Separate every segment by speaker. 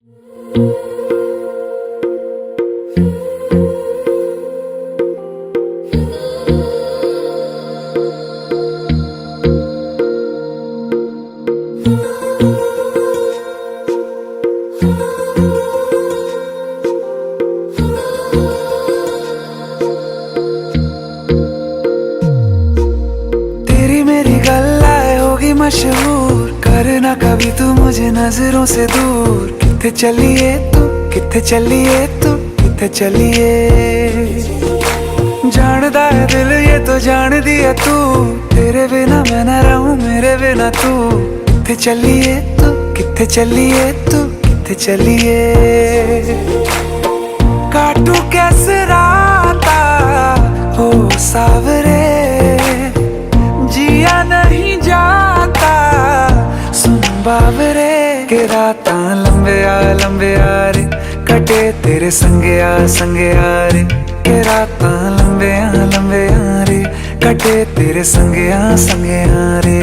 Speaker 1: तेरी मेरी गल्लाए होगी मशहूर, करना कभी तू मुझे नजरों से दूर। किथे चलिए तू, किथे चलिए तू, किथे चलिए। जानदा है दिल ये तो जान दिया तू, तेरे बिना मैं न रहूं मेरे बिना तू। किथे चलिए तू, किथे चलिए तू, किथे चलिए। काटू कैसे राता हो सावरे, जिया नहीं जाता सुन बावरे। के राता लंबे आ रे, कटे तेरे संगे आ रे। के राता लंबे आ रे, कटे तेरे संगे आ रे।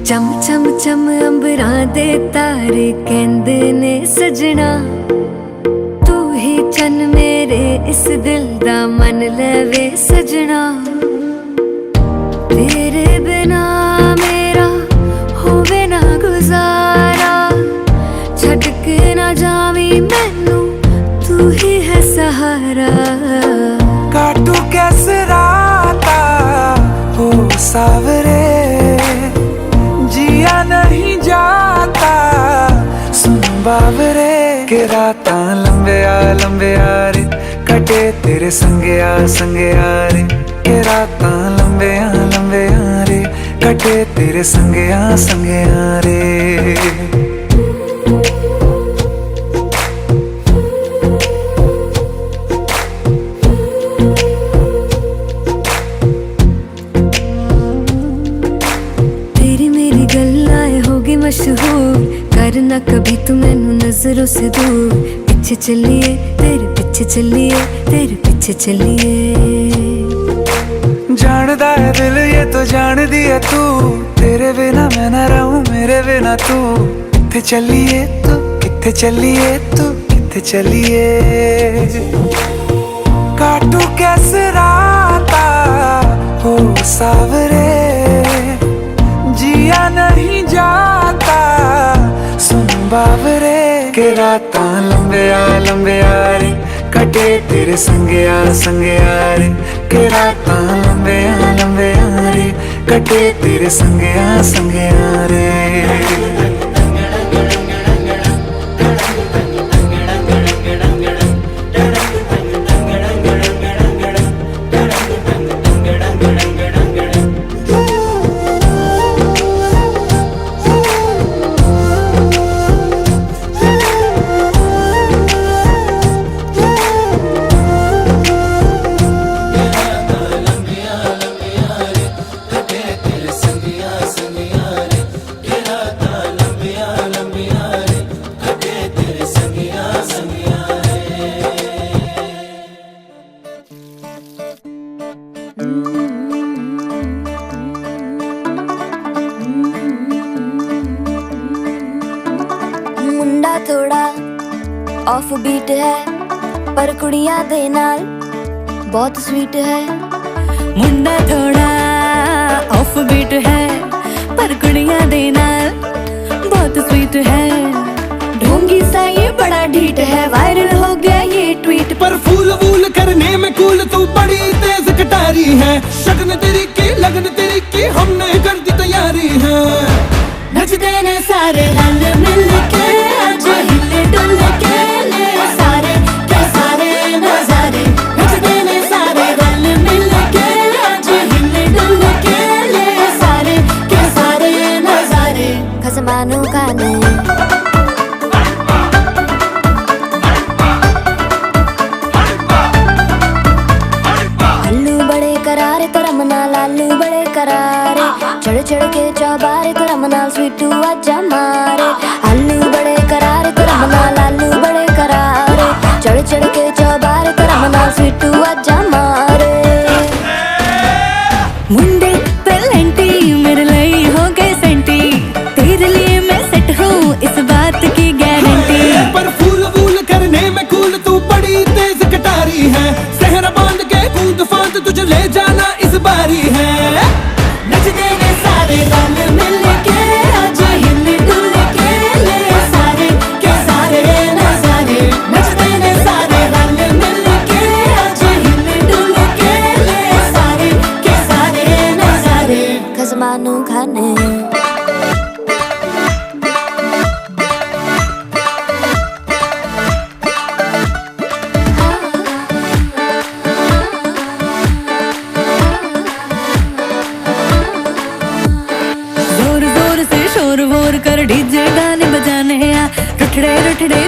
Speaker 2: चम चम चम अंबरां दे तारे कहंदे ने सजना, तू ही चन मेरे इस दिल दा मन लवे सजना। तेरे बिना मेरा होवे ना गुजारा, छड़ के ना जावी मैनू तू ही है सहारा।
Speaker 1: काटू कैसे राता हो सावरे, जिया नहीं जाता सुन बावरे। के राता लंबे आ रे, कटे तेरे संगे आ रे। के राता लंबे आ रे, कटे तेरे संगे आ रे।
Speaker 2: मशहूर करना कभी तू मैनू नजरों से दूर। पीछे चलिए तेरे पीछे चलिए, तेरे पीछे चलिए।
Speaker 1: जानदा है दिल ये तो जान दिया तू, तेरे बिना मैं न रहूं मेरे बिना तू। किथे चलिए तू, किथे चलिए तू, किथे चलिए। काटू कैसे राता हो सावरे, जिया नहीं जाता सुन बावरे। के राता लंबे आ रे, कटे तेरे संगे आ रे। के राता लंबे आ रे, कटे तेरे संगे आ रे।
Speaker 2: मुंडा थोड़ा ऑफ बीट है, पर कुड़ियां दे नाल बहुत स्वीट है। मुंडा थोड़ा ऑफ बीट है, पर कुड़ियां दे नाल बहुत स्वीट है। ढोंगी सा ये बड़ा ढीठ है, वायरल हो गया ये ट्वीट।
Speaker 3: पर फूल वूल करने में कूल तू बड़ी तेज कटारी है। शगन तेरी की लगन तेरी की हमने कर दी तैयारी है।
Speaker 2: नचते ने सारे रंग मिल के, आज हिले डुल के ले सारे के सारे नजारे। नचते ने सारे रंग मिल के, आज हिले डुल के ले सारे के सारे नजारे। खसमानों का नहीं लालू बड़े करारे, चढ़ चढ़ के चौबारे तो रमनाल स्वीटू आजा मारे।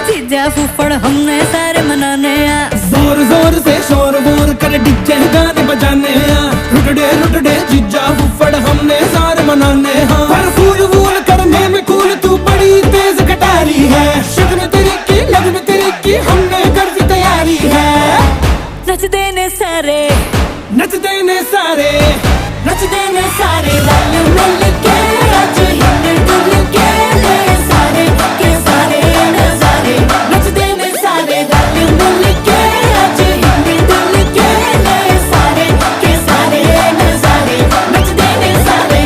Speaker 2: जीजा फूफड़ हमने सारे मनाने आ।
Speaker 3: जोर जोर से शोर वोर कर डीजे गाने बजाने हैं। लुटड़े जीजा फुफड़ हमने सारे मनाने हैं। पर फूल वूल करने में कूल तू बड़ी तेज कटारी है। शगन तेरी की लगन तेरी की हमने कर दी तैयारी है।
Speaker 2: नच देने सारे
Speaker 3: नच देने सारे
Speaker 2: नच देने सारे रल मिल के आज हिल डुल के ले सारे के सारे नजारे। नच देने सारे रल मिल के आज हिल डुल के ले सारे के सारे नजारे। नच देने सारे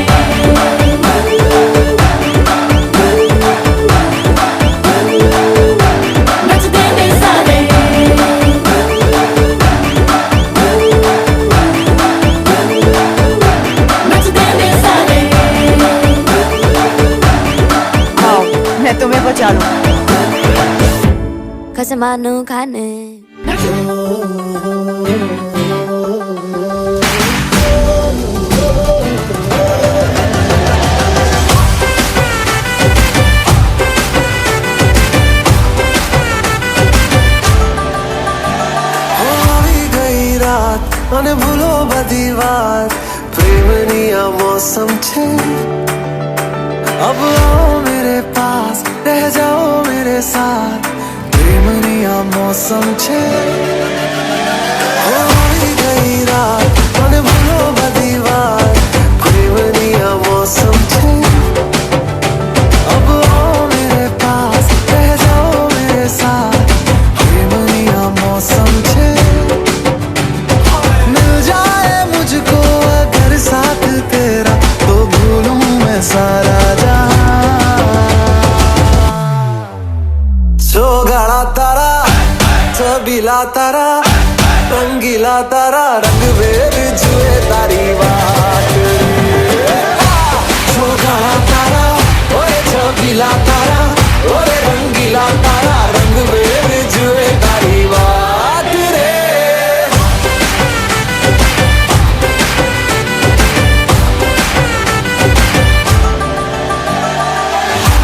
Speaker 2: नच देने सारे नच देने सारे।
Speaker 4: आओ मैं तुम्हें बचा लूं।
Speaker 2: खसमानो खाने
Speaker 5: આવી ગઈ રાત અને ભૂલો બધી વાત પ્રેમની આ મૌસમ છે अब आओ मेरे पास रह जाओ मेरे साथ प्रेमनी आ मौसम छे આવી ગઈ રાત અને ભૂલો બધી વાત પ્રેમની આ મૌસમ છે अब आओ मेरे पास रह जाओ मेरे साथ प्रेमनी आ मौसम छे मिल जाए मुझको अगर साथ तेरा तो भूलूं मैं सारा गाड़ा तारा छबीला तारा रंगीला तारा रंग वेर जुए तारी बात गाड़ा तारा ओए छबीला तारा ओए रंगीला तारा रंग वेर जुए तारी बात रे।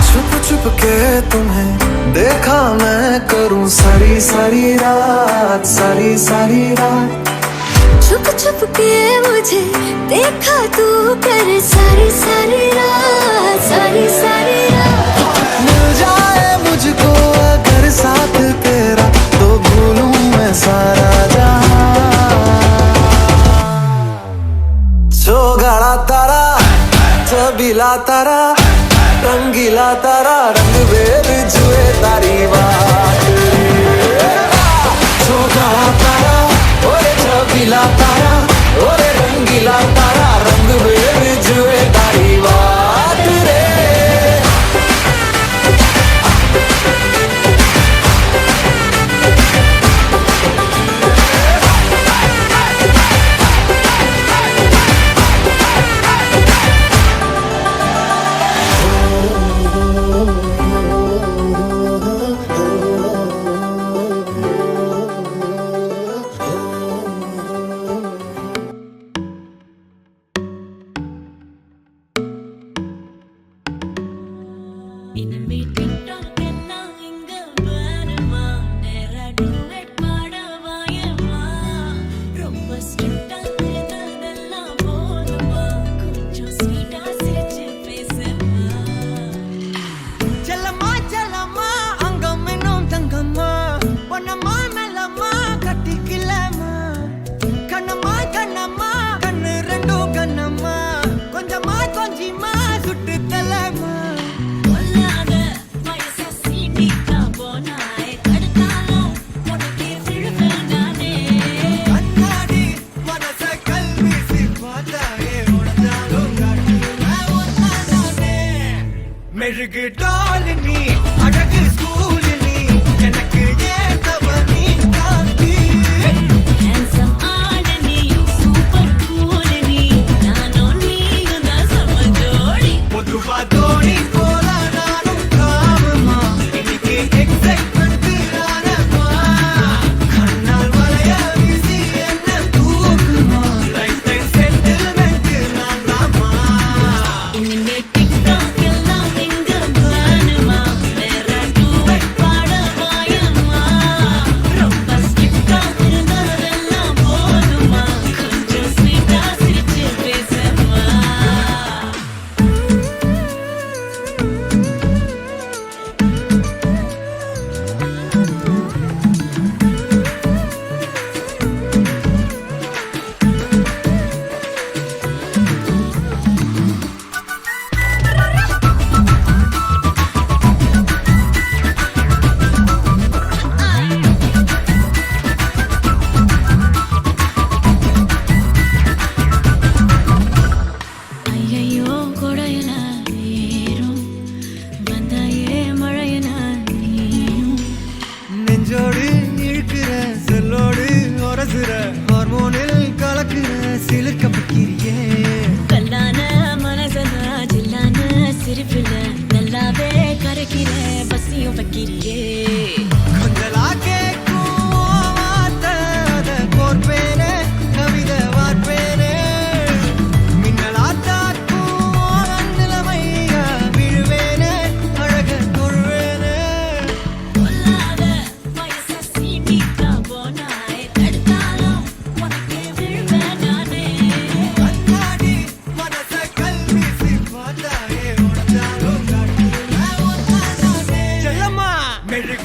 Speaker 5: छुप छुप के तुम्हें देखा मैं करूं सारी सारी रात सारी सारी रात।
Speaker 2: छुप छुप के मुझे देखा तू कर सारी सारी रात सारी सारी रात।
Speaker 5: मिल जाए मुझको अगर साथ तेरा तो भूलूं मैं सारा जहां जो गाड़ा तारा छबीला तारा रंगीला तारा रंग वेर जुए तारी बात जो गाड़ा तारा ओए छबीला तारा ओए रंगीला तारा रंग वेर जुए तारी बात रे।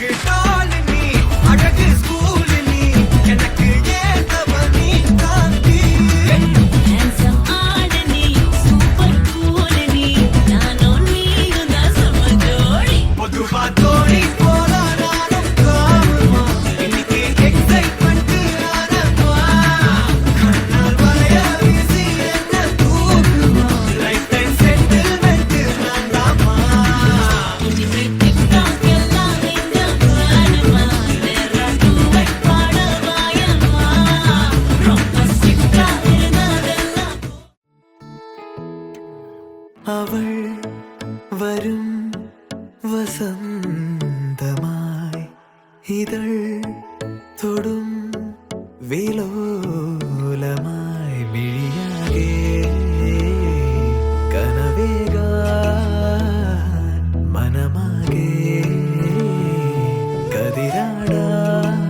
Speaker 5: எனக்கு டால் நீ அழகு ஸ்கூல் நீ எனக்கு ஏத்தவ நீ காந்தி
Speaker 6: handsome ஆடனி சூப்பர் கூல் நீ நானும் நீயும் தான் சம ஜோடி
Speaker 5: பொதுவா தோணி போல நானும் காணுமா இன்னைக்கு எக்ஸைட்மெண்ட் ஆனப்பா கண்ணால் வளைய வீசி என்ன தூக்குமா லைஃப் டைம் செட்டில்மெண்ட் நான்தாமா
Speaker 6: இனிமே டிக்டாக் எல்லாம் எங்க பாடுமா நேரா டூவெட் பாட வாயம்மா ரொம்ப ஸ்ட்ரிக்டா இருந்ததெல்லாம்
Speaker 5: அவள் வரும் வசந்தமாய் இதழ் தொடும் விலோலமாய் விழியாகே கனவேகான் மனமாகே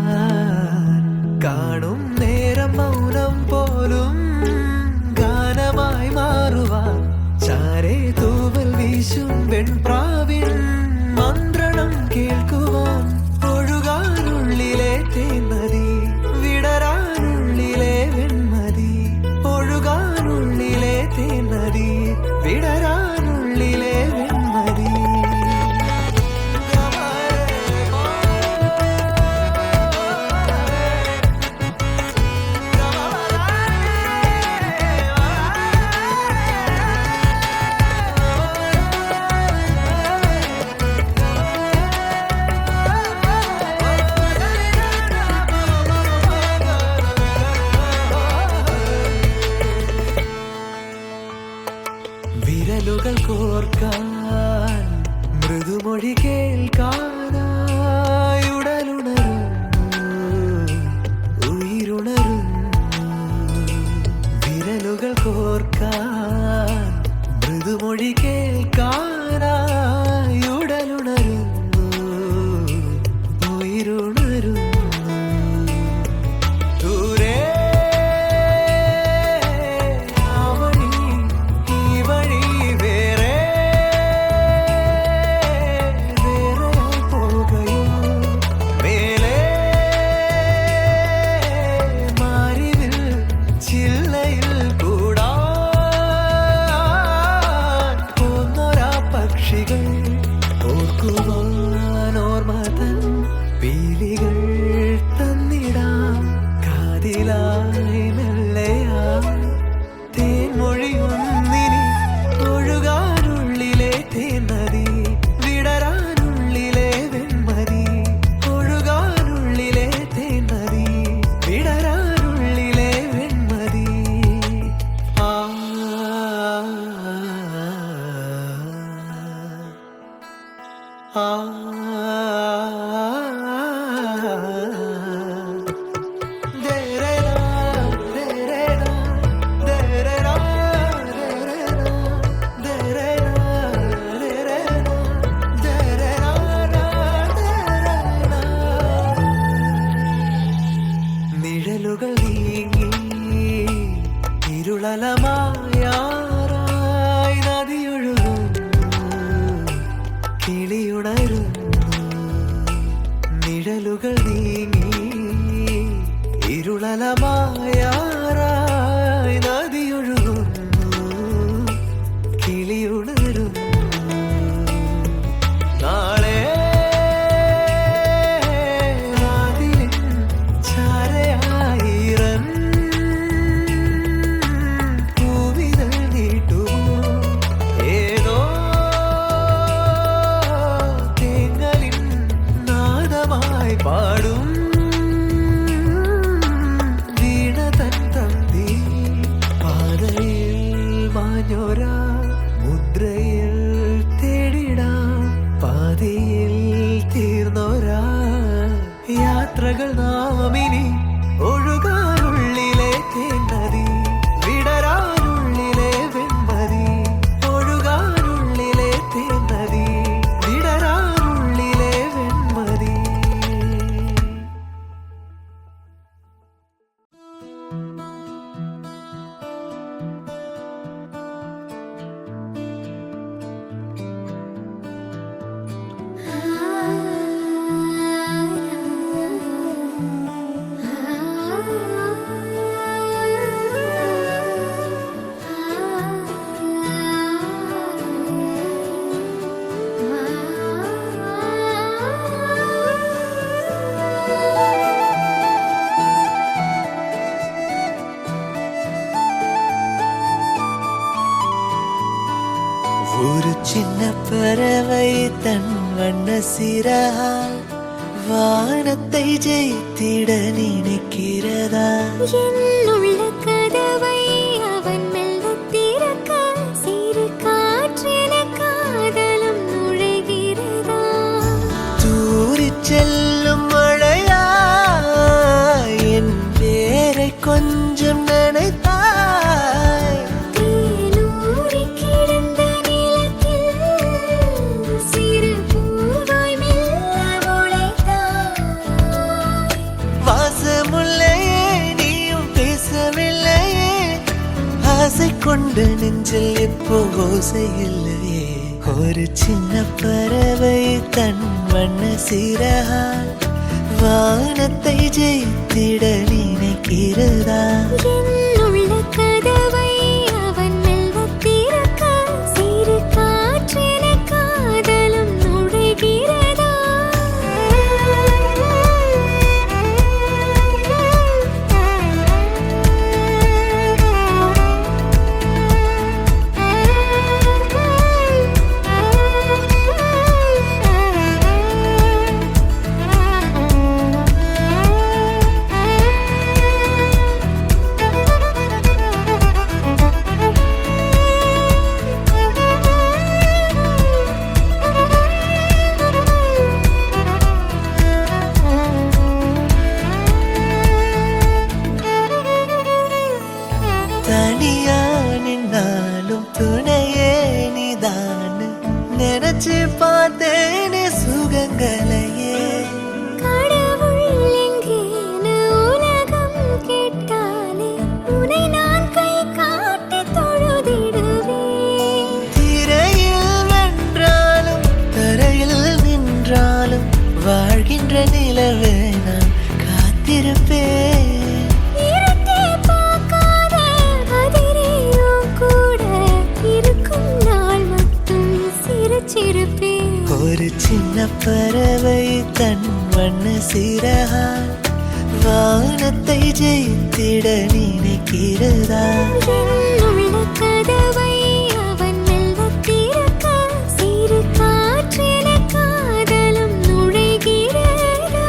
Speaker 5: கதிராடான் காணும் நேரம் மௌனம் போலும் ഗാനമായി മാറുവാൻ ചാരേ തൂവൽ വീശും വെൺപ്രാവിൻ മന്ത്രണം കേൾക്കുവാൻ ഒഴുകാനുള്ളിലെ തേന്മതി വിടരാനുള്ളിലെ വെൺമതി ഒഴുകാനുള്ളിലെ തേന്മതി വിടരാനുള്ളിലെ വെൺമതി വിരലുകൾ കോർക്കാൻ മൃദുമൊഴി കേൾക്കാനായി ഉടലുണരുന്നു ഉயிருണരുന്നു വിരലുകൾ കോർക്കാൻ മൃദുമൊഴി കേൾക്കാനായി ഉടലുണരുന്നു ഉயிருണരുന്നു ദൂരെ ആ വഴി ഈ വഴി വേറെ വേറെയായി പോകയോ മേലെ മാറിവിൽ ചില്ലയിൽ കൂടാൻ പോന്നൊരാ പക്ഷികൾ ഓർക്കുവാൻ ഓർമ്മതൻ പീലികൾ തന്നിടാം കാതിലായി മെല്ലെയായി തേൻമൊഴിയൊന്നിനി ഒഴുകാനുള്ളിലെ തേന്മതി വിടരാനുള്ളിലെ വെൺമതി ഒഴുകാനുള്ളിലെ തേന്മതി വിടരാനുള്ളിലെ വെൺമതി ആ ആ നിഴലുകൾ നീങ്ങി ഇരുളലമായാറായി നദിയൊഴുകുന്നു കിളിയുണരുന്നു നിഴലുകൾ നീങ്ങി ഇരുളലമായാറായി നദിയൊഴുകുന്നു കിളിയുണരുന്നു നാളെ വാതിലിൻ ചാരയായിരം പൂവിതൾ നീട്ടുമോ ഏതോ തേങ്ങലിൻ നാദമായി പാടും വീണ തൻ തന്തി പാതയിൽ മാഞ്ഞോരാ മുദ്രയിൽ തേടിടാം പാതയിൽ തീർന്നോരാ യാത്രകൾ നാമിനി ഒഴുകാനുള്ളിലെ തേന്മതി വിടരാനുള്ളിലെ വെൺമതി ഒഴുകാനുള്ളിലെ തേന്മതി വിടരാനുള്ളിലെ വെൺമതി
Speaker 2: ആ
Speaker 5: வண்ண சிறகால் வானத்தை ஜெயித்திட நினைக்கிறதா?
Speaker 2: என்னுள்ள கதவை அவன் மெல்ல திறக்க சிறு காற்றென காதலும் நுழைகிறதா?
Speaker 5: தூரிச் செல்லும் மழையா என் பேரை கொஞ்சம் நினைத்தாய்.
Speaker 2: தேனூறி கிடந்த நிலத்தில் சிறு பூவாய் மெல்ல முளைத்தாய்.
Speaker 5: வாசமுல்லையே நீயும் பேசவில்லையே, ஆசை கொண்டு நெஞ்சில் எப்போ ஓசை இல்லையே. ஒரு சின்ன பறவை தன் வண்ண சிறகால் வானத்தை ஜெயித்திட நினைக்கிறதா?
Speaker 2: என்னுள்ள கதவை அவன் மெல்ல திறக்க சிறு காற்றென காதலும் நுழைகிறதா?
Speaker 5: தனியா நின்னாலும் துணையே நீதான் நினைச்சு பார்த்தேனே சுகங்களையே.
Speaker 2: கடவுள் எங்கேன்னு உலகம் கேட்டாலே உன்னை நான் கை காட்டி தொழுதிடுவேன்.
Speaker 5: திரையில் வென்றாலும் தரையில் நின்றாலும் வாழ்கின்ற நிலவே நான் காத்திருப்பேன்.
Speaker 2: இருட்டே பார்க்காத அதிரியும் கூட இருக்கும் நாள் மட்டும் சிரிச்சிருப்பேன்.
Speaker 5: ஒரு சின்ன பறவை தன் வண்ண சிறகால் வானத்தை ஜெயித்திட நினைக்கிறதா?
Speaker 2: என்னுள்ள கதவை அவன் மெல்ல திறக்க சிறு காற்றென காதலும் நுழைகிறதா?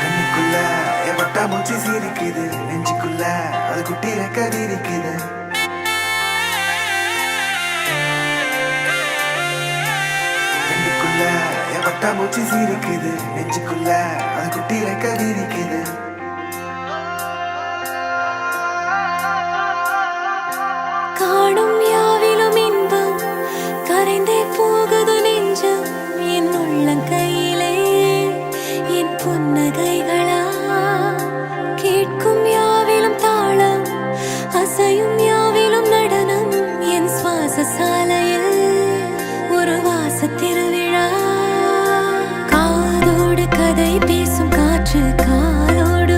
Speaker 1: கண்ணுக்குள்ள என் வட்டா மூச்சு சிரிக்குது, நெஞ்சுக்குள்ள அது குட்டி ரெக்க விரிக்குது. கண்ணுக்குள்ள என் வட்டா மூச்சு சிரிக்குது, நெஞ்சுக்குள்ள அது குட்டி ரெக்க விரிக்குது.
Speaker 2: காணும் யாவிலும் இன்பம் கரைந்தே போகுது நெஞ்சம் என் உள்ளங்கையிலே என் புன்னகைகளா கேட்கும் யாவிலும் தாளம் அசையும் யாவிலும் நடனம் என் சுவாச சாலையில் ஒரு வாச திருவிழா காதோடு கதை பேசும் காற்று காலோடு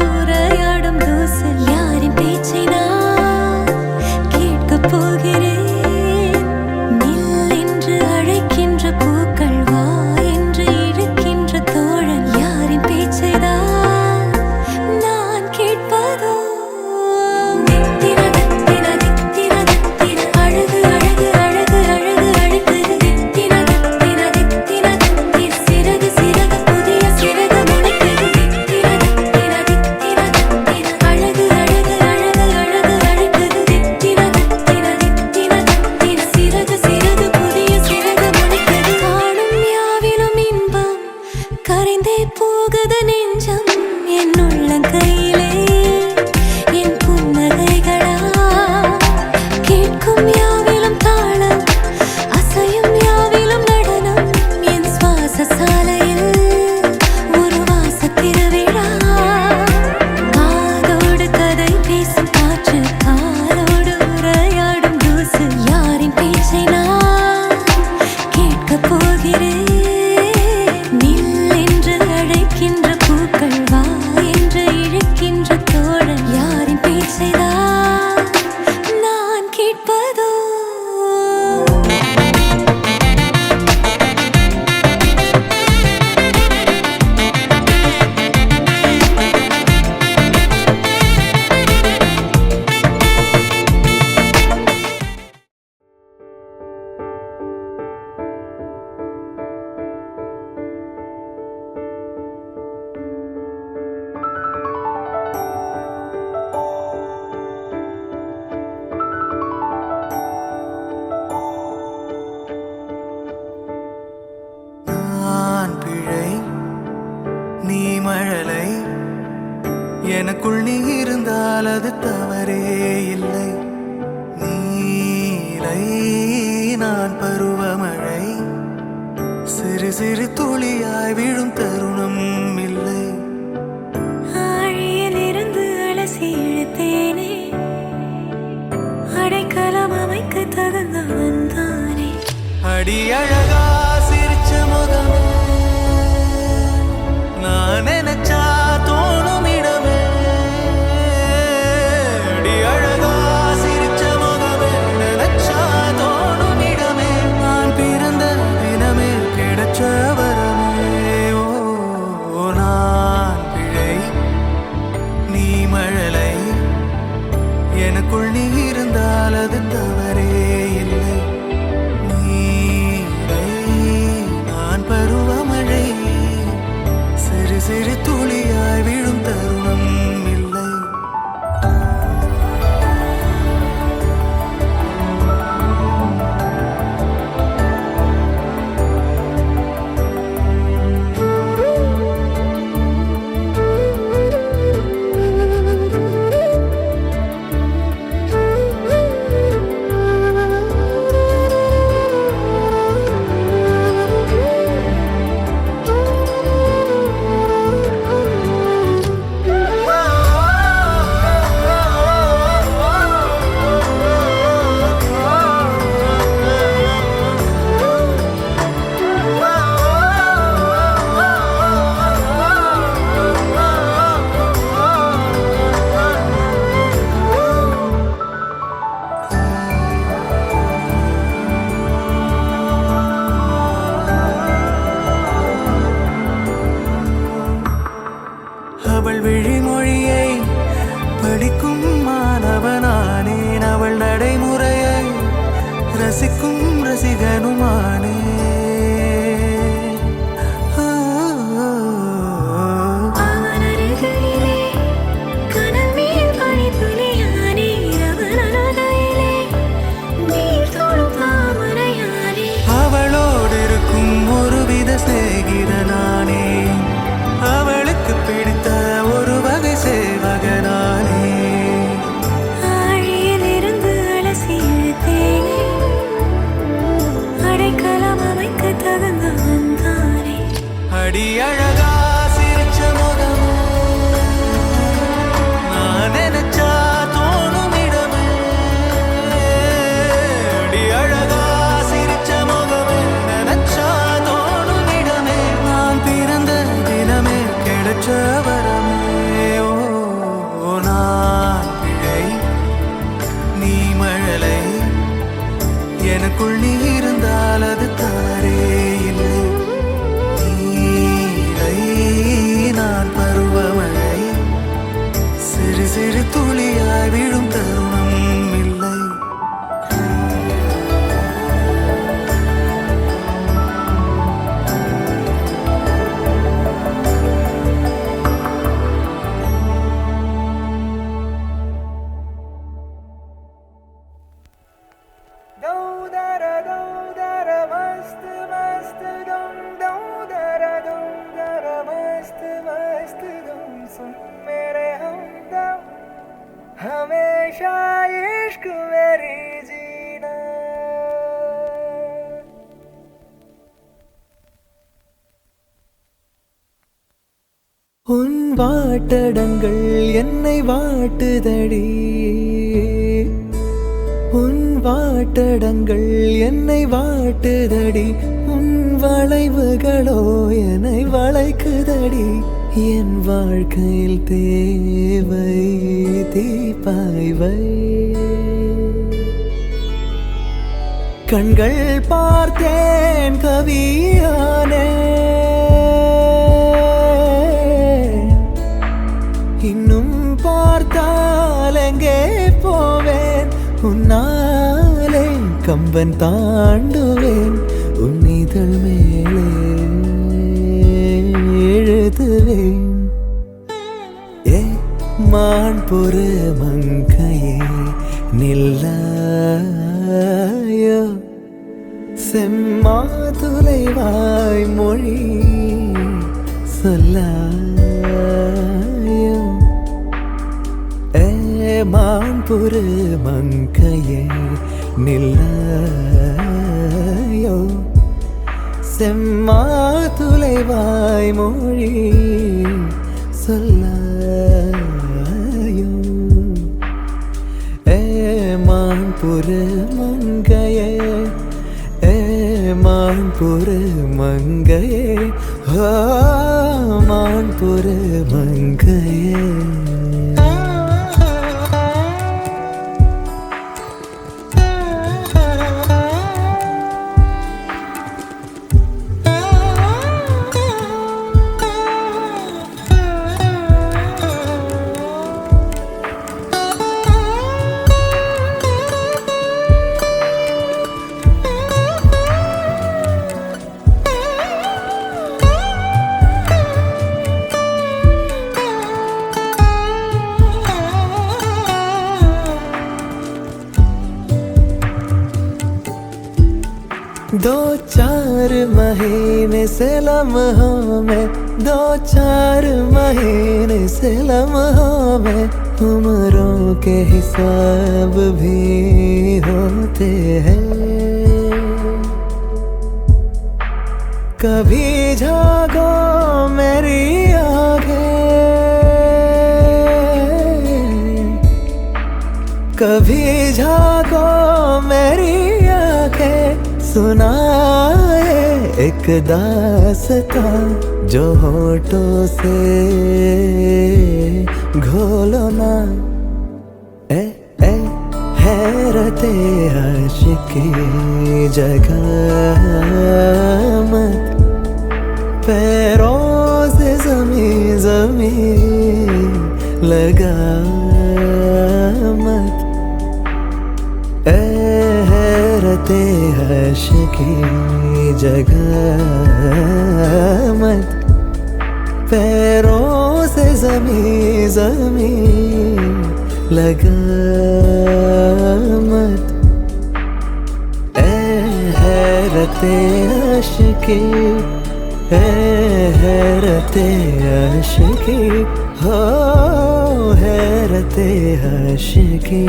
Speaker 5: அது தவறே இல்லை. நீலை நான் பருவமழை, சிறு சிறு துளியாய் விழும் தருணம் இல்லை.
Speaker 6: ஆழியிலிருந்து அலசி இழுத்தேனே, அடைக்கலம் அமைக்க தகுந்தவன் தானே.
Speaker 5: அடி அழகா சிரிச்ச முகமே, நான் நினைச்சா தோணும் இடமே. அடி அழகா சிரிச்ச முகமே, நினைச்சா தோணும் இடமே. நான் பிறந்த தினமே கிடைச்ச வரமே. ஓ நான் பிழை, நீ மழலை, எனக்குள் நீ இருந்தால் அது தவறே இல்லை. நான் பருவமழை, சிறு சிறு துளியாய் விழும் தருணம் இல்லை. அவள் விழிமொழியை படிக்கும் மாணவனானேன், அவள் நடைமுறையை ரசிக்கும் ரசிகனுமானே.
Speaker 6: அவன் அருகிலே கனல் மேல் பனித்துளியானே, அவன் அருகிலே நீர் தொடும் தாமரையானே.
Speaker 5: அவளோடு இருக்கும் ஒருவித சிநேகிதனானே, அவளுக்கு பிடித்த ஒரு வகை சேவகனானே.
Speaker 6: ஆழியிலிருந்து அலசி இழுத்தேனே, அடைக்கலம் அமைக்க தகுந்தவன் தானே.
Speaker 5: அடி அழகா சிரிச்ச முகமே, நான் நினைச்சா தோணும் இடமே. அடி அழகா சிரிச்ச முகமே, நினைச்சா தோணும் இடமே. நான் பிறந்த தினமே கிடைச்ச வரமே. ஓ நான் பிழை, நீ மழலை, எனக்குள் நீ இருந்தால் அது தவறே இல்லை. நீலை நான் பருவமழை, சிறு சிறு துளியாய் விழும் தருணம் இல்லை.
Speaker 1: हमेशा इश्क मेरी जीना. உன் வாட்டடங்கள் என்னை வாட்டுதடி, உன் வாட்டடங்கள் என்னை வாட்டுதடி. உன் வளைவுகளோ என்னை வளைக்குதடி. என் வாழ்க்கையில் தேவை தீபாய்வை. கண்கள் பார்த்தேன் கவியானே, இன்னும் பார்த்தால் எங்கே போவேன். உன்னாலே கம்பன் தாண்டுவேன், உன் இதழ் மேலே எழுதுவேன். ஏ மான் பொறு மங்கையே நில்லாயோ, செம்மாதுளைவாய் மொழி சொல்லாயோ. ஏ
Speaker 5: மான்புரு மங்கையே நில்லையோ செம்மாதுளைவாய் மொழி சொல்லாயோ மான்புரு மங்கையே மான்புரு மங்கையே மான்புரு மங்கையே दो चार महीने से लम्हों में दो चार महीने से लम्हों में उम्रों के हिसाब भी होते हैं कभी जागो मेरी आँखें कभी जागो मेरी आँखें सुनाए एक दास्तां जो होठों से घोलो ना ए हैरते आशिकी जगह मत पैरों से ज़मीं लगा मत हैरते आशिकी जगह मत पैरों से ज़मीं लगा मत हैरते आशिकी हैरते आशिकी हो हैरते आशिकी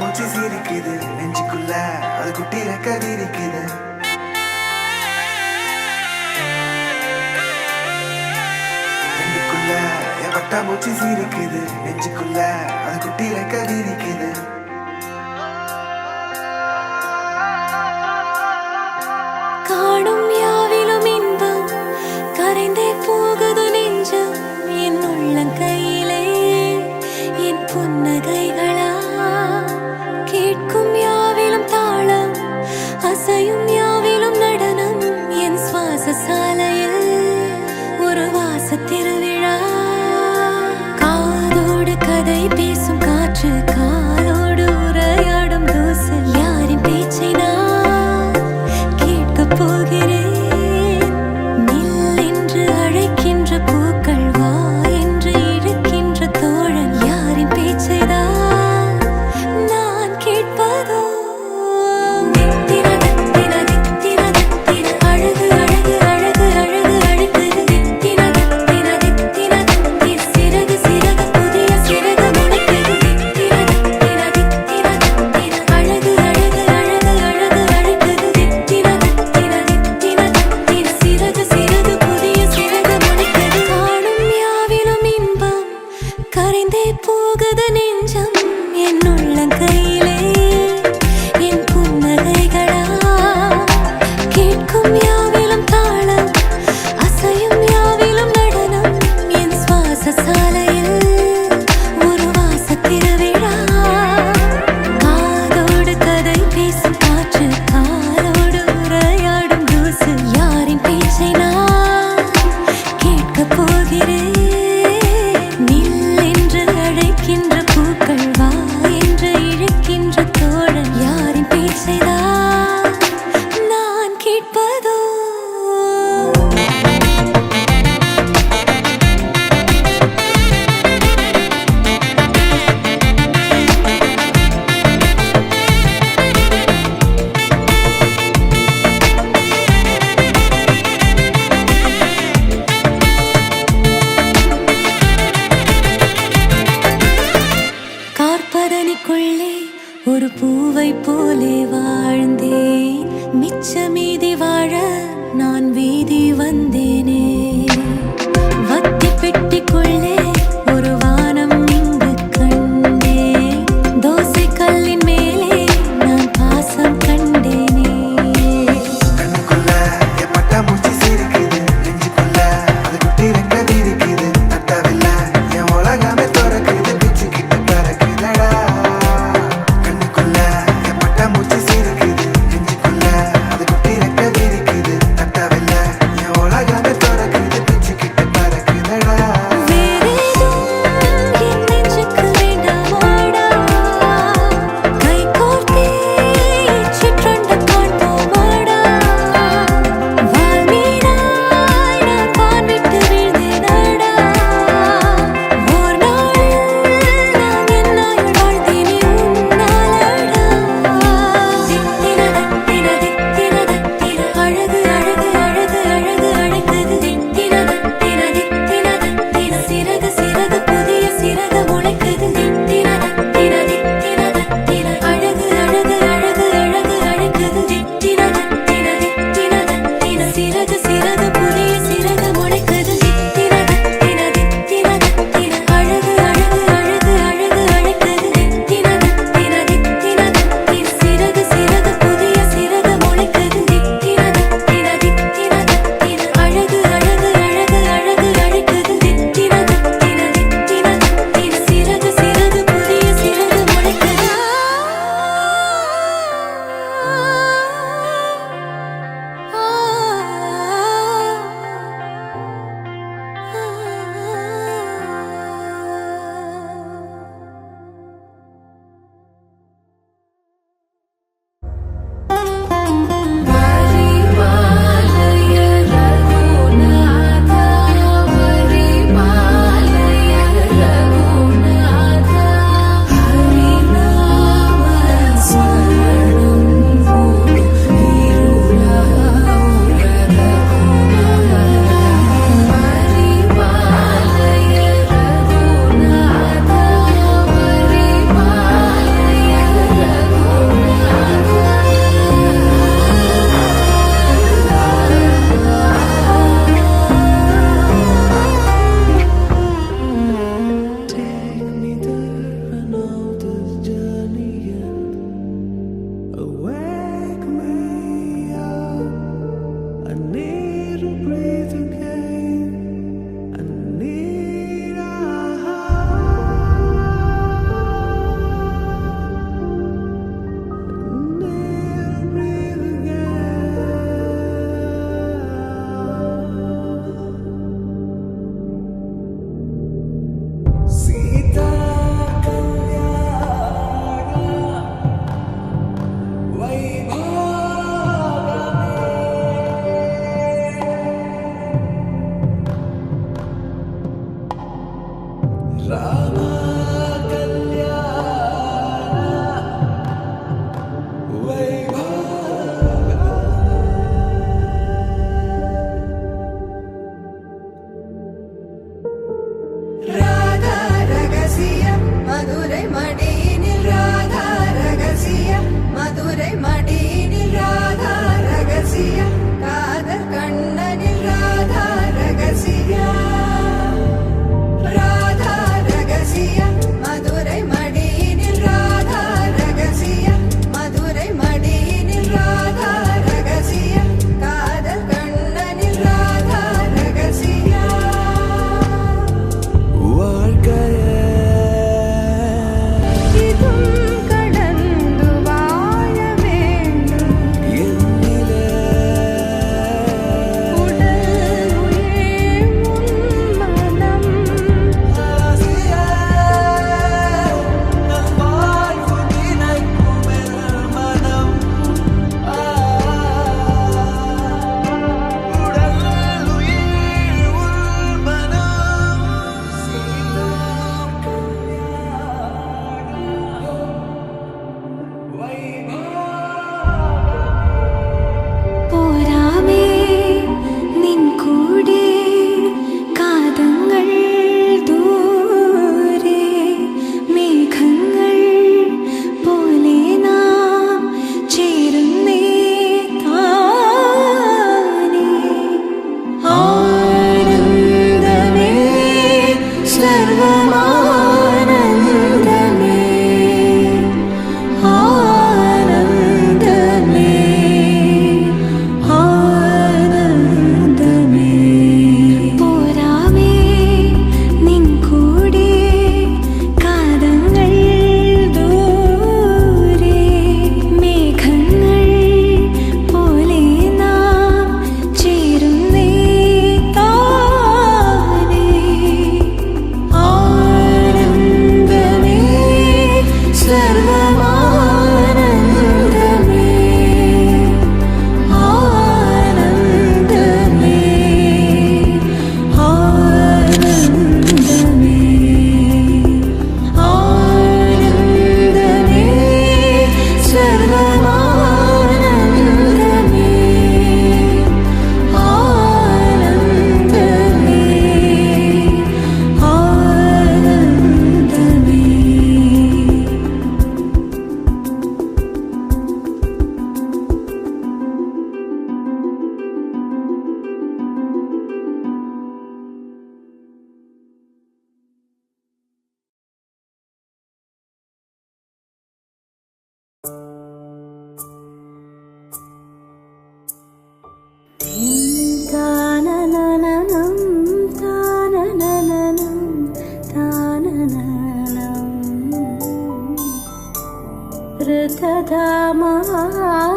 Speaker 1: மூச்சு சிரிக்குது நெஞ்சுக்குள்ள அது குட்டி ரெக்கதி இருக்குது கண்ணுக்குள்ள வட்டா மூச்சு சிரிக்குது நெஞ்சுக்குள்ள அது குட்டி ரெக்கதி இருக்குது
Speaker 6: காணும் யாவிலும் இன்பம் கரைந்தே போகுது நெஞ்சம் என் உள்ளங்கையிலே என் புன்னகைகளா கேட்கும் யாவிலும் தாளம் அசையும் யாவிலும் நடனம் என் சுவாச சாலையில் ஒரு வாச திருவிழா காதோடு கதை பேசும் காற்று காலோடு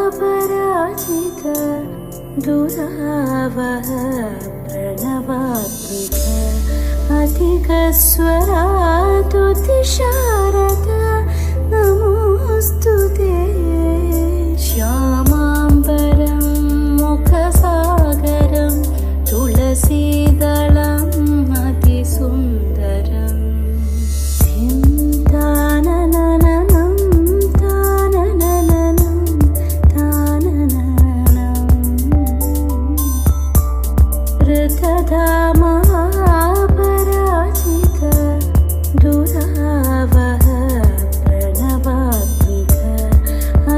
Speaker 6: ऋतधामापराजित दुरावह प्रणवात्मिक अधिकस्वरातुतिशारद नमोऽस्तु ते श्यामाम्बरं मुखसागरं तुलसीदलम् अतिसुन्दरम् ताननननं ताननननं ताननननं ऋतधामापराजित दुरावह प्रणवात्मिक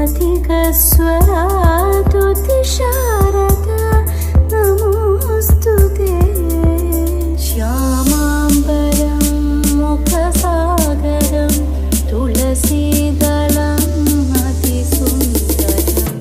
Speaker 6: अधिकस्वरातुतिशारद नमोऽस्तु ते श्यामाम्बरं मुखसागरं तुलसीदलम् अतिसुन्दरम्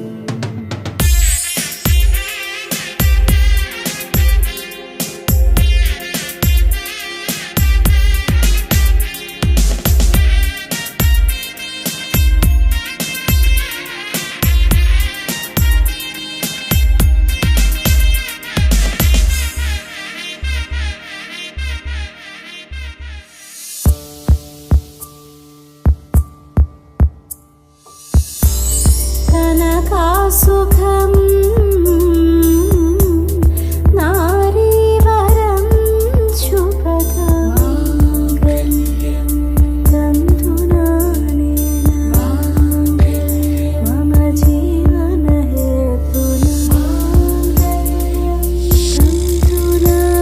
Speaker 6: सुखं नारीवरं शुभदं तन्तुनानेन मम जीवनहेतुना तन्तुनानेन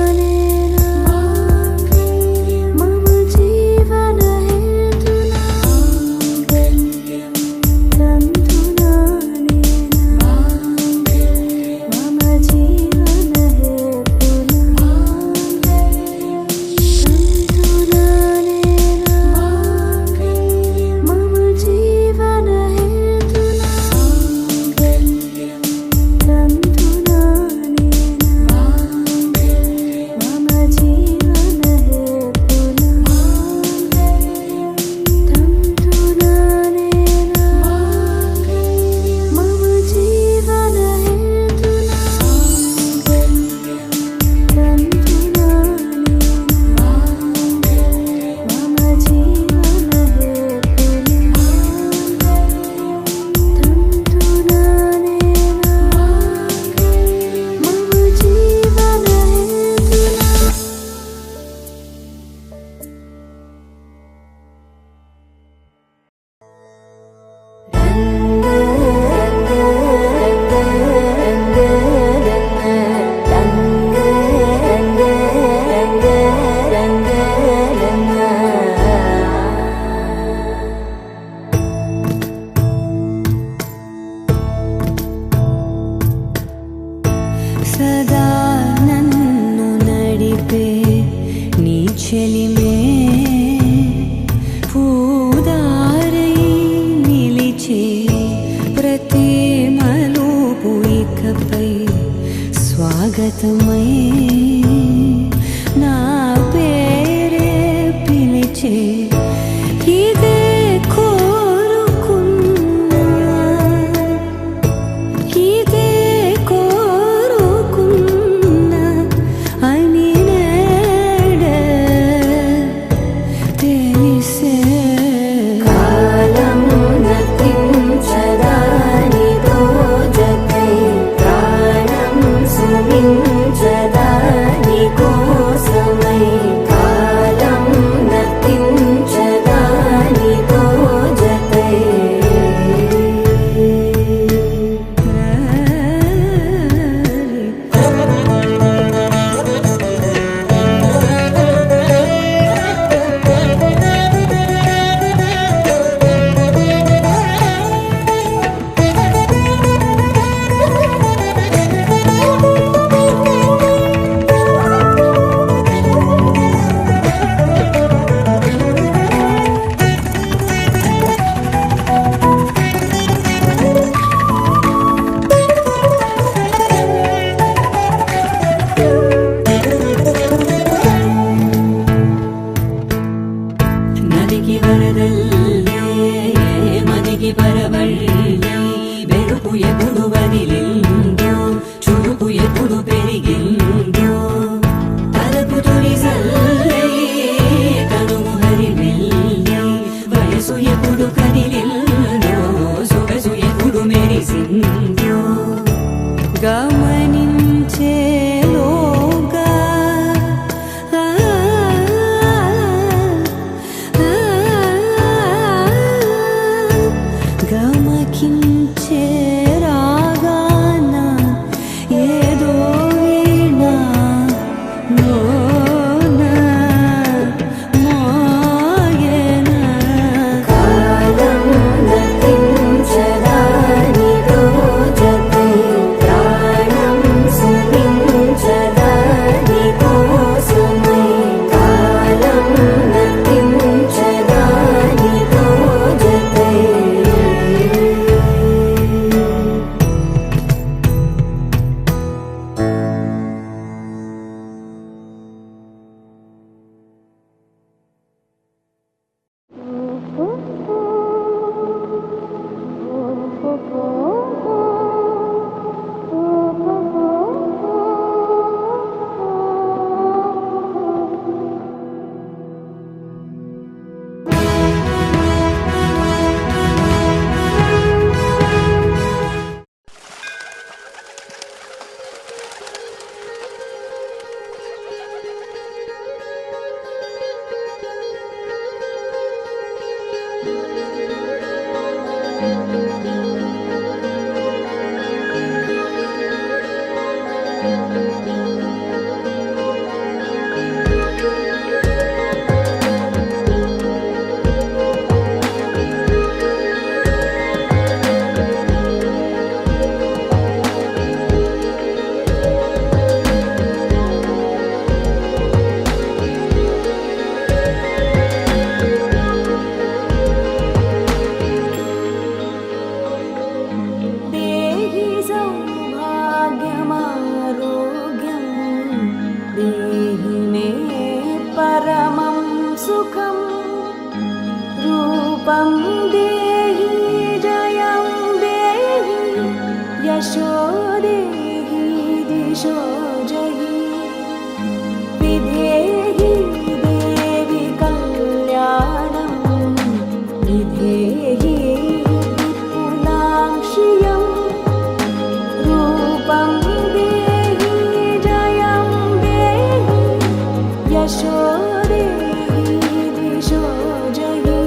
Speaker 6: मम जीवनहेतुना सदा नन्नु नडिपे नी चलिमे पूदारై నిలిచే ప్రతి మలుపు ఇకపై స్వాగతమై నా పేరే పిలిచే ఇదే కోరుకున్నా ఇదే కోరుకున్నా అని నేడే తెలిసే కాలం నతించదాని దోజకై ప్రాణం సుమించదా గమనించేలోగా గమకించే రాగాన ఏదో వీణ లోన మోగెన కాలం నతించదానితో జతే ప్రాణం సుమించదాని కోసమై కాలం నతించదానితో జతే देहि सौभाग्यमारोग्यं देहि मे परमं सुखं रूपं देहि जयं देहि यशो देहि दिशो जहि विधेहि देवि कल्याणं विधेहि विपुलाक्षियं रूपं देहि जयं देहि यशो देहि दिशो जहि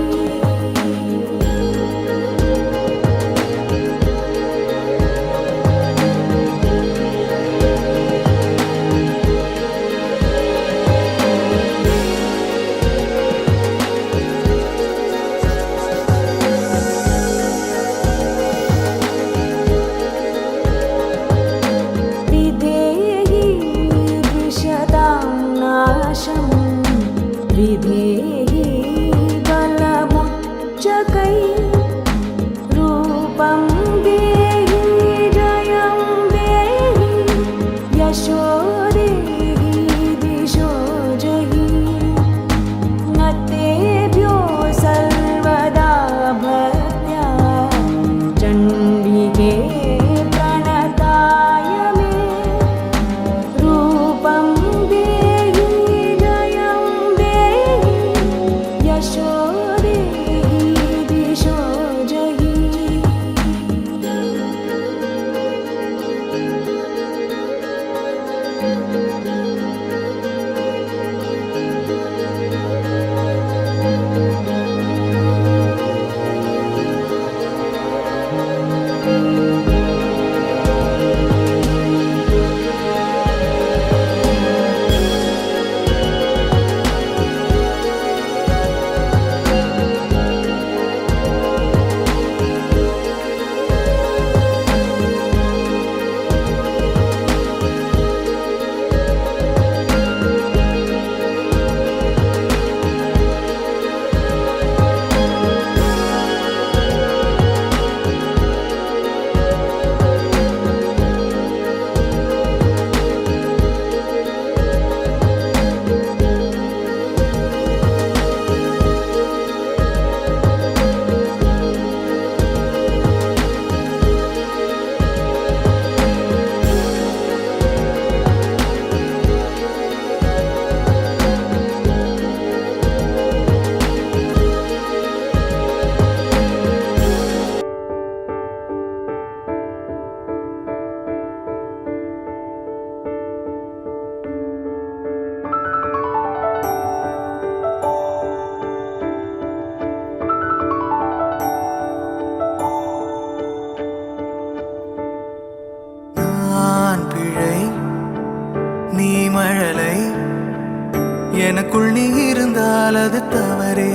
Speaker 5: எனக்குள் நீ இருந்தால் அது தவறே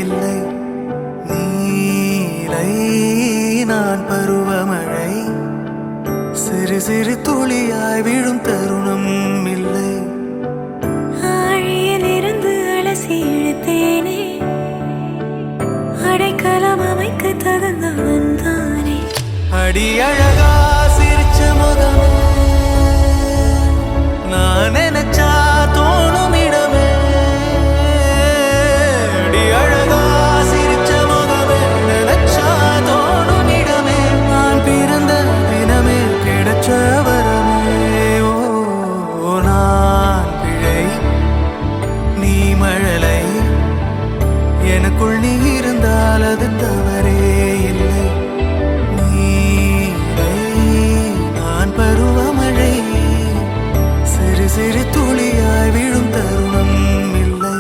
Speaker 5: இல்லை. நீலை நான் பருவமழை, சிறு சிறு துளியாய் விழும் தருணம் இல்லை.
Speaker 6: ஆழியிலிருந்து அலசி இழுத்தேனே, அடைக்கலம் அமைக்க தகுந்தவன் தானே.
Speaker 5: அடி அழகா சிரிச்ச முகமே, நான் நினைச்சா தோணும் இடமே. அடி அழகா சிரிச்ச முகமே, நினைச்சா தோணும் இடமே. நான் பிறந்த தினமே கிடைச்ச வரமே. ஓ நான் பிழை, நீ மழலை, எனக்குள் நீ இருந்தால் அது தவறே இல்லை. நீலை நான் பருவமழை, சிறு சிறு துளியாய் விழும் தருணம் இல்லை.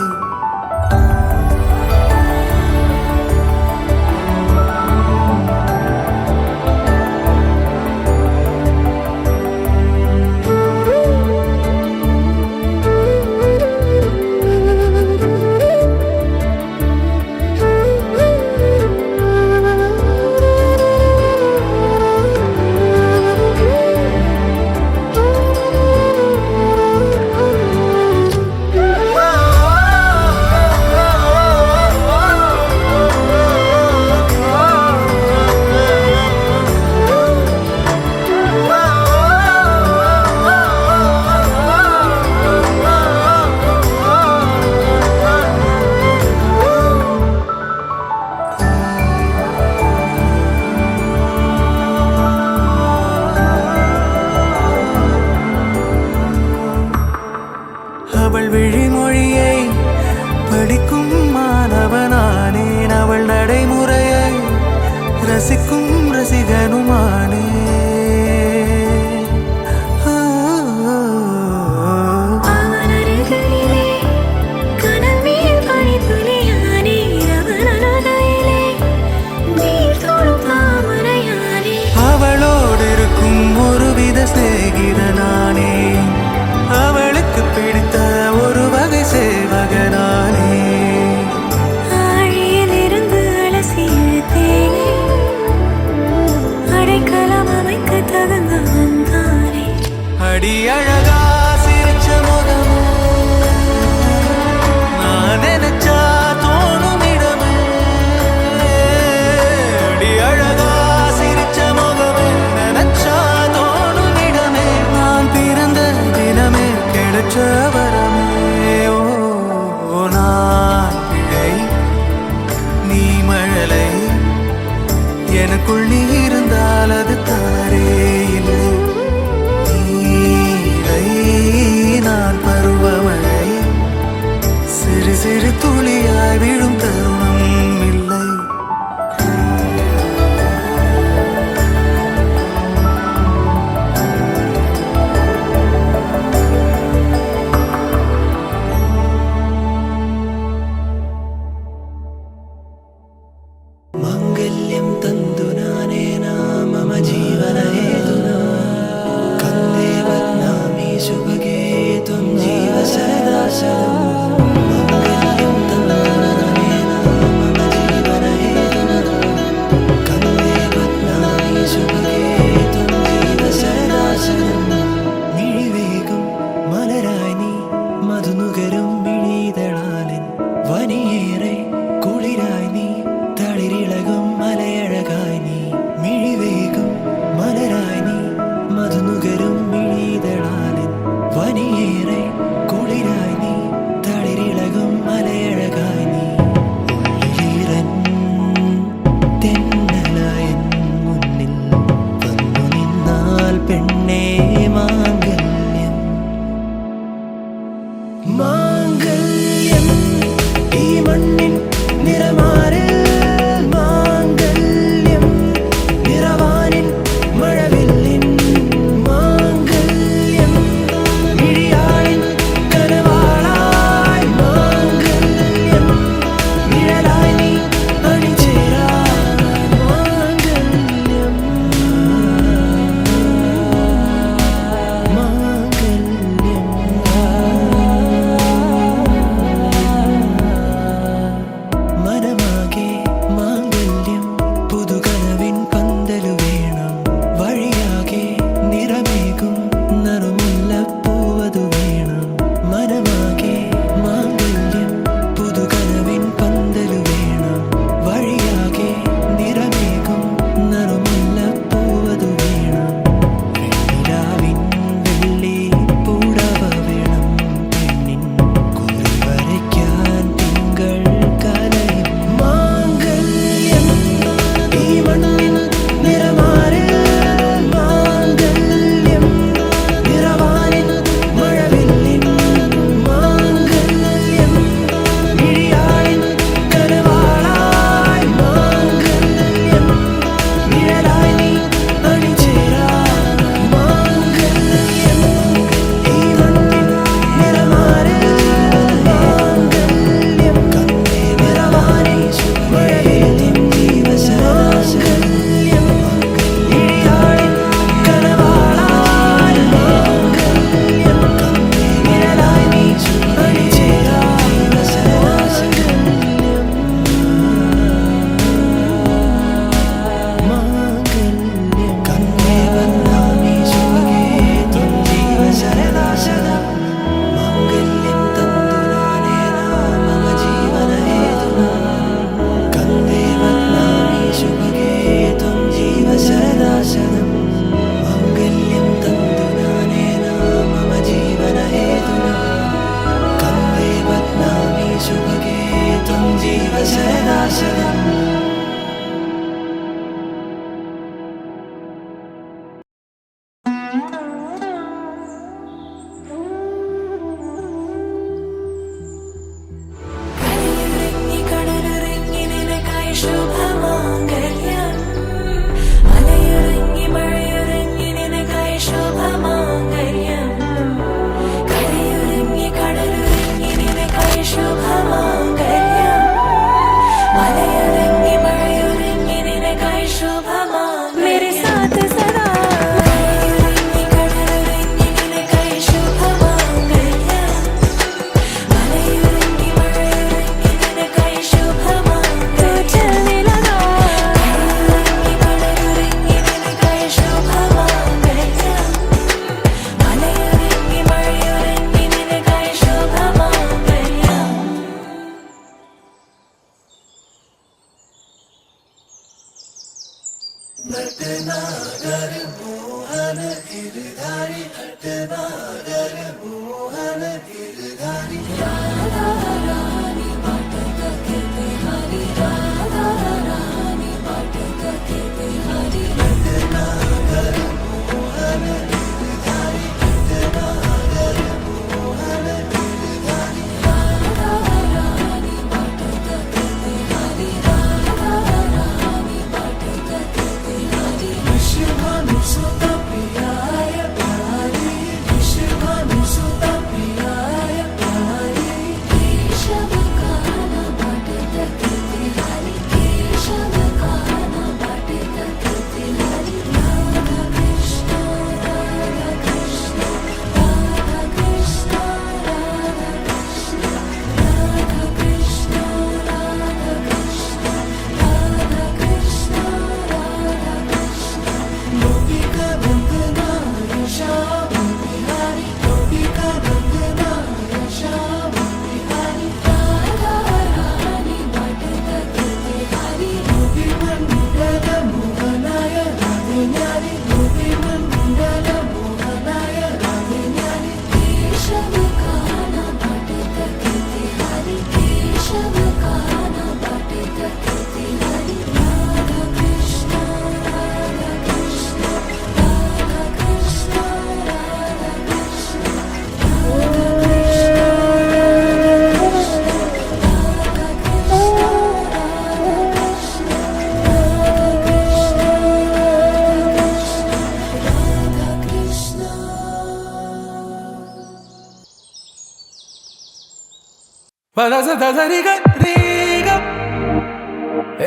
Speaker 5: அவள் விழிமொழியை படிக்கும் மாணவனானேன், அவள் நடைமுறையை ரசிக்கும் ரசிகனுமானே.
Speaker 6: அவன் அருகிலே கனல் மேல் பனித்துளியானே, அவன் அழகையிலே நீர் தோடும் தாமரையானே.
Speaker 5: அவளோடு இருக்கும் ஒருவித சிநேகிதனானே, அவளுக்கு பிடித்த ஒரு வகை சேவகனானே.
Speaker 6: ஆழியிலிருந்து அலசி இழுத்தேனே, அடைக்கலம் அமைக்க தகுந்தவன் தானே.
Speaker 5: அடி அழகா சிரிச்ச முகமே, நான் நினைச்சா தோணும் இடமே. அடி அழகா சிரிச்ச முகமே, நினைச்சா தோணும் இடமே. நான் பிறந்த தினமே கிடைச்ச வரமே. ஓ நான் பிழை, நீ மழலை, எனக்குள் நீ இருந்தால் அது தவறே இல்லை. நீலை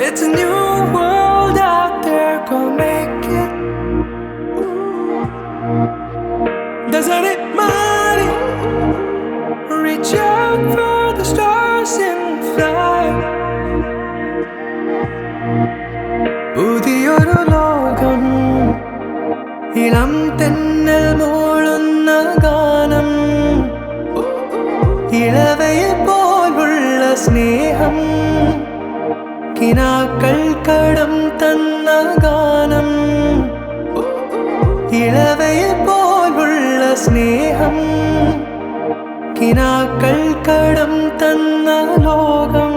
Speaker 1: It's a new world out there, go make it. Doesn't it money? Reach out for the stars and fly. പുതിയൊരു ലോകം, ഇളം തെന്നൽ മൂളുന്ന ഗാനം, ഇളവയിൽ പോലുള്ള സ്നേഹം, കിനാക്കൾ കടം തന്ന ഗാനം, ഇളവയിൽ പോലുള്ള സ്നേഹം, കിനാക്കൾ കടം തന്ന ലോകം.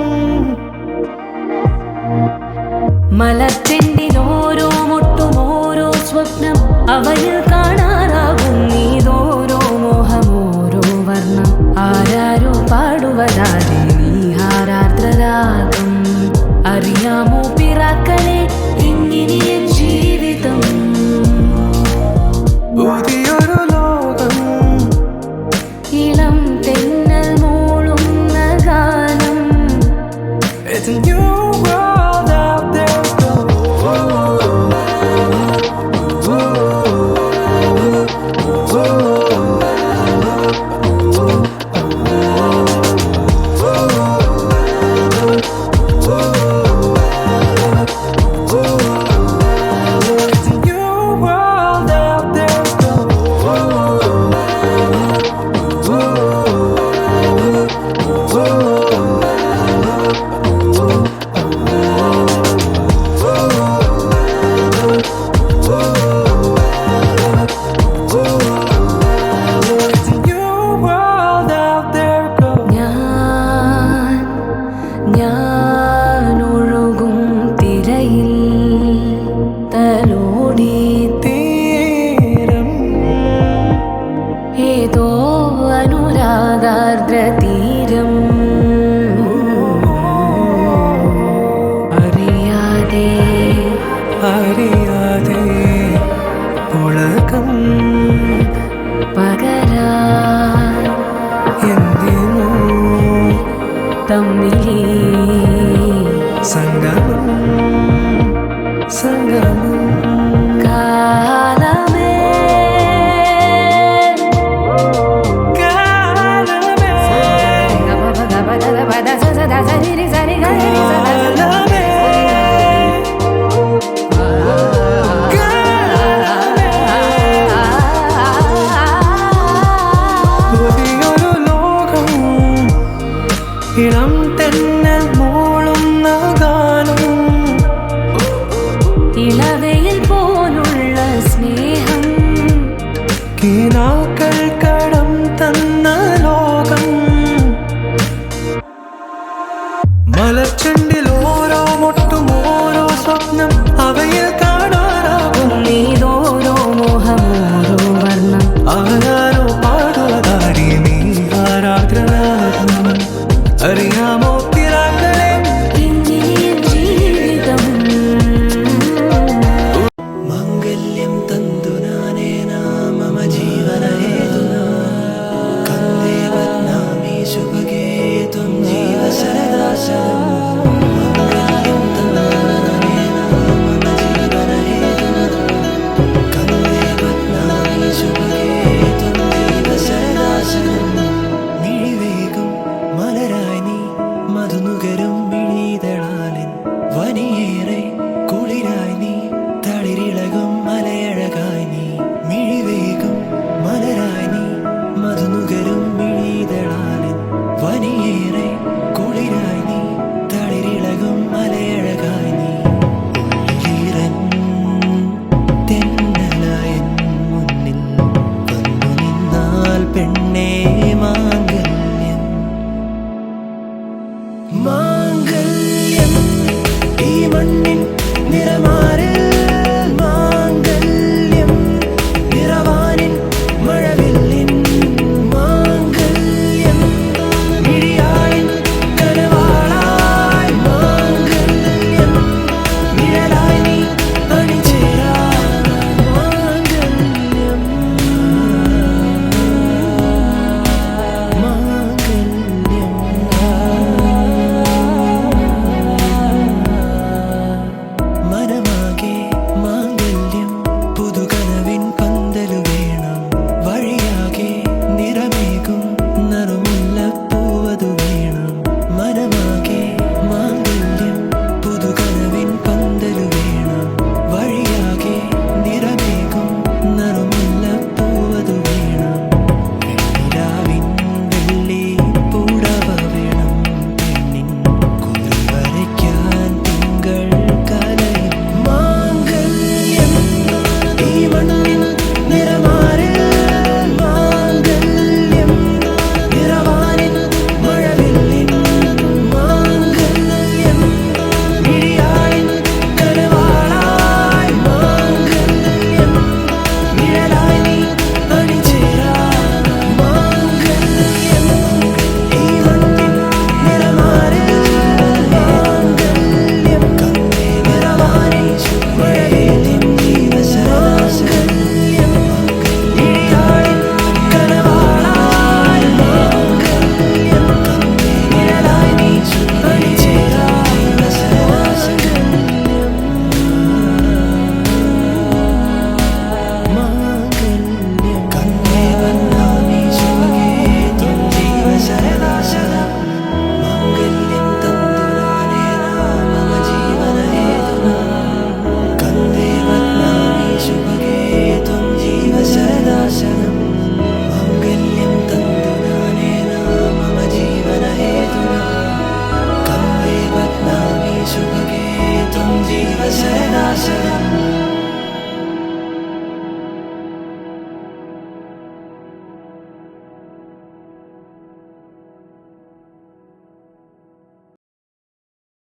Speaker 6: മലച്ചെണ്ടിൽ ഓരോ മുട്ടും ഓരോ സ്വപ്നം, അവയിൽ കാണാനാകും നീതോരോ മോഹം, ഓരോ വർണ്ണം, ആരാരോ പാടുവതാതെ നീഹാരാർദ്രരാഗം. അറിയാമോ പിറാക്കളെ ഇങ്ങനെയും ജീവിതം,
Speaker 1: പുതിയൊരു ലോകം,
Speaker 6: ഇളം തെന്നൽ മൂളുന്ന ഗാനം.
Speaker 1: It's a new world out there, go.
Speaker 3: की ना